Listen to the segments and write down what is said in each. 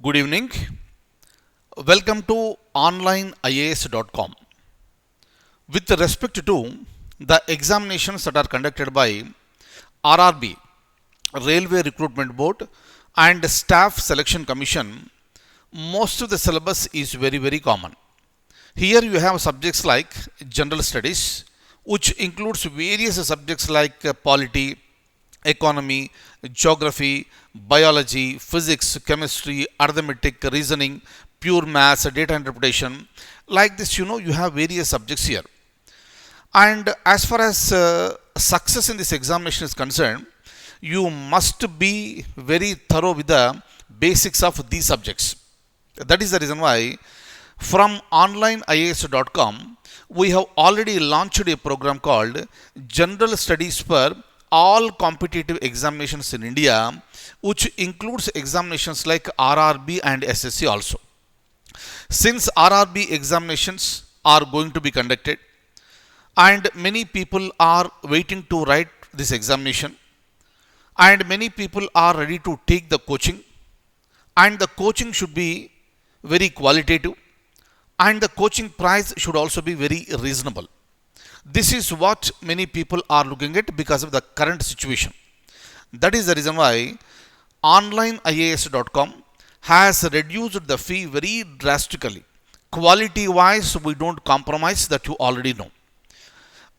Good evening. Welcome to onlineias.com. With respect to the examinations that are conducted by RRB, Railway Recruitment Board, and Staff Selection Commission, most of the syllabus is very common. Here you have subjects like general studies, which includes various subjects like polity, economy, geography, biology, physics, chemistry, arithmetic, reasoning, pure maths, data interpretation. Like this, you have various subjects here. And as far as success in this examination is concerned, you must be very thorough with the basics of these subjects. That is the reason why from onlineias.com we have already launched a program called General Studies for all competitive examinations in India, which includes examinations like RRB and SSC also. Since RRB examinations are going to be conducted and many people are waiting to write this examination and many people are ready to take the coaching, and the coaching should be very qualitative and the coaching price should also be very reasonable. This is what many people are looking at because of the current situation. That is the reason why onlineias.com has reduced the fee very drastically. Quality wise, we don't compromise, that you already know.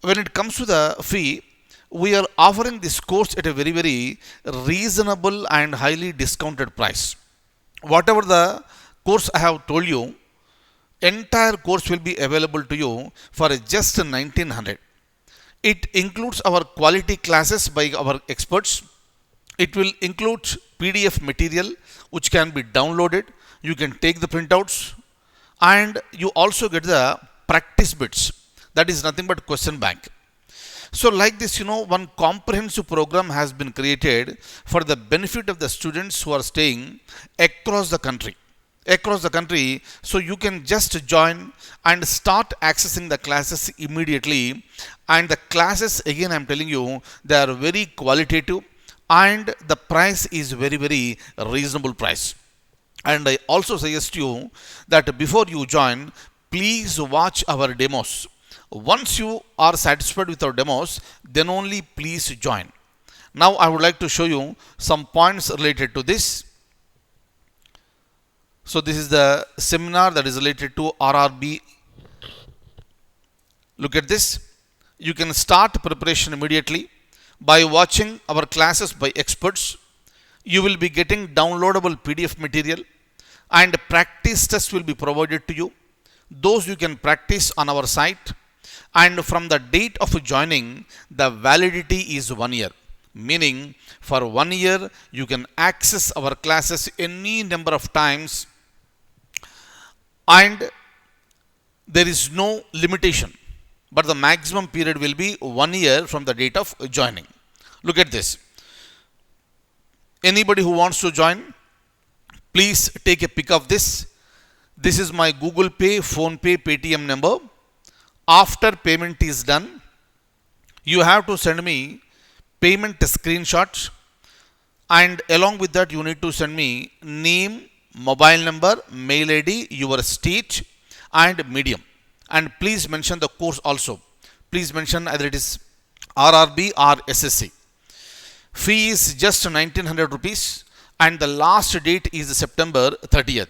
When it comes to the fee, we are offering this course at a very reasonable and highly discounted price. Whatever the course I have told you, entire course will be available to you for just 1900. It includes our quality classes by our experts. It will include PDF material which can be downloaded. You can take the printouts and you also get the practice bits. That is nothing but question bank. So like this, one comprehensive program has been created for the benefit of the students who are staying across the country. So you can just join and start accessing the classes immediately. And the classes, again, I'm telling you, they are very qualitative and the price is very reasonable price. And I also suggest you that before you join, please watch our demos. Once you are satisfied with our demos, then only please join. Now I would like to show you some points related to this. So this is the seminar that is related to RRB. Look at this. You can start preparation immediately by watching our classes by experts. You will be getting downloadable PDF material and practice tests will be provided to you. Those you can practice on our site. And from the date of joining, the validity is 1 year. Meaning for 1 year, you can access our classes any number of times and there is no limitation. But the maximum period will be 1 year from the date of joining. Look at this. Anybody who wants to join, please take a pic of this. This is my Google Pay, Phone Pay, Paytm number. After payment is done, you have to send me payment screenshot and along with that you need to send me name, mobile number, mail ID, your state and medium. And please mention the course also. Please mention either it is RRB or SSC. Fee is just 1900 rupees and the last date is September 30th.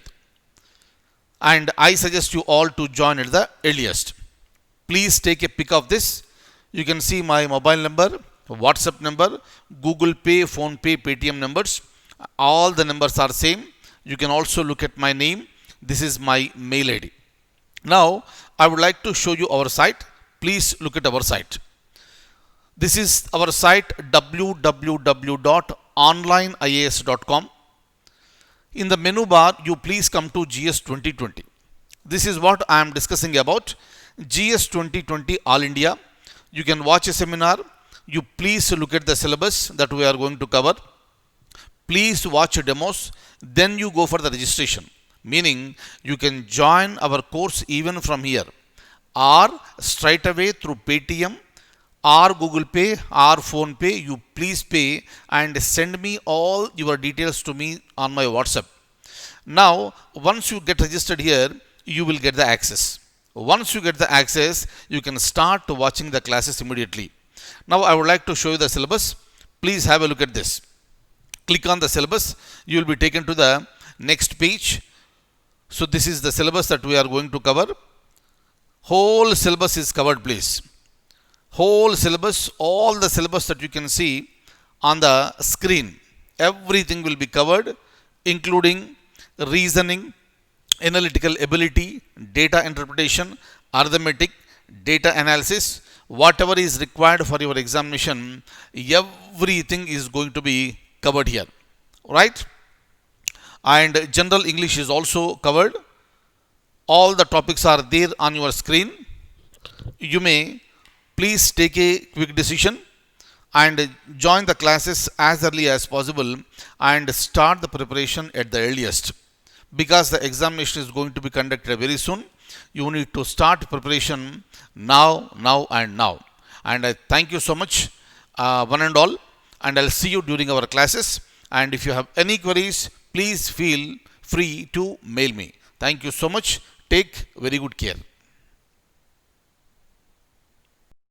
And I suggest you all to join at the earliest. Please take a pic of this. You can see my mobile number, WhatsApp number, Google Pay, Phone Pay, Paytm numbers. All the numbers are same. You can also look at my name. This is my mail ID. Now, I would like to show you our site. Please look at our site. This is our site www.onlineias.com. In the menu bar, you please come to GS 2020. This is what I am discussing about. GS 2020 All India. You can watch a seminar. You please look at the syllabus that we are going to cover. Please watch demos. Then you go for the registration. Meaning you can join our course even from here or straight away through Paytm or Google Pay or Phone Pay. You please pay and send me all your details to me on my WhatsApp. Now once you get registered here, you will get the access. Once you get the access, you can start watching the classes immediately. Now I would like to show you the syllabus. Please have a look at this. Click on the syllabus, you will be taken to the next page. So this is the syllabus that we are going to cover. Whole syllabus is covered, please. Whole syllabus, all the syllabus that you can see on the screen, everything will be covered, including reasoning, analytical ability, data interpretation, arithmetic, data analysis, whatever is required for your examination, everything is going to be covered here, right? And general English is also covered. All the topics are there on your screen. You may please take a quick decision and join the classes as early as possible and start the preparation at the earliest, because the examination is going to be conducted very soon. You need to start preparation now and now. And I thank you so much, one and all, and I'll see you during our classes. And if you have any queries, please feel free to mail me. Thank you so much. Take very good care.